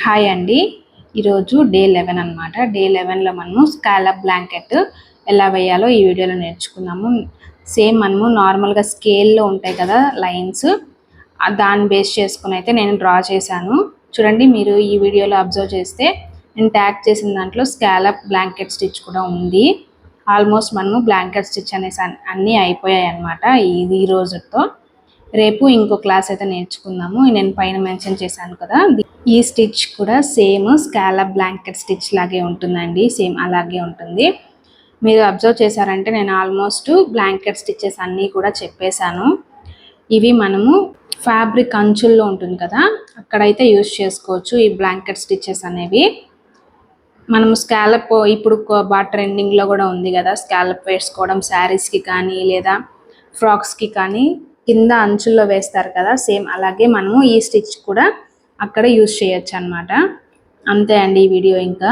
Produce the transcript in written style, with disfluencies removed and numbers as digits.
Hi అండి. ఈరోజు day 11 అనమాట. డే 11లో మనము స్కాలప్ బ్లాంకెట్ ఎలా వేయాలో ఈ వీడియోలో నేర్చుకున్నాము. సేమ్ మనము నార్మల్గా స్కేల్లో ఉంటాయి కదా లైన్స్, దాన్ని బేస్ చేసుకుని అయితే నేను డ్రా చేశాను. చూడండి, మీరు ఈ వీడియోలో అబ్జర్వ్ చేస్తే నేను ట్యాగ్ చేసిన దాంట్లో స్కాలప్ బ్లాంకెట్ స్టిచ్ కూడా ఉంది. ఆల్మోస్ట్ మనము బ్లాంకెట్ స్టిచ్ అనేసి అన్నీ అయిపోయాయి అనమాట ఈ రోజుతో. రేపు ఇంకో క్లాస్ అయితే నేర్చుకుందాము. నేను పైన మెన్షన్ చేశాను కదా, ఈ స్టిచ్ కూడా సేమ్ స్కాలప్ బ్లాంకెట్ స్టిచ్ లాగే ఉంటుందండి. సేమ్ అలాగే ఉంటుంది. మీరు అబ్జర్వ్ చేశారంటే నేను ఆల్మోస్ట్ బ్లాంకెట్ స్టిచెస్ అన్నీ కూడా చెప్పేశాను. ఇవి మనము ఫ్యాబ్రిక్ అంచుల్లో ఉంటుంది కదా, అక్కడైతే యూజ్ చేసుకోవచ్చు ఈ బ్లాంకెట్ స్టిచెస్ అనేవి. మనము స్కాలప్ ఇప్పుడు బాగా ట్రెండింగ్లో కూడా ఉంది కదా, స్కాలప్ వేసుకోవడం శారీస్కి కానీ లేదా ఫ్రాక్స్కి కానీ కింద అంచుల్లో వేస్తారు కదా, సేమ్ అలాగే మనము ఈ స్టిచ్ కూడా అక్కడ యూజ్ చేయొచ్చు అనమాట. అంతే అండి ఈ వీడియో. ఇంకా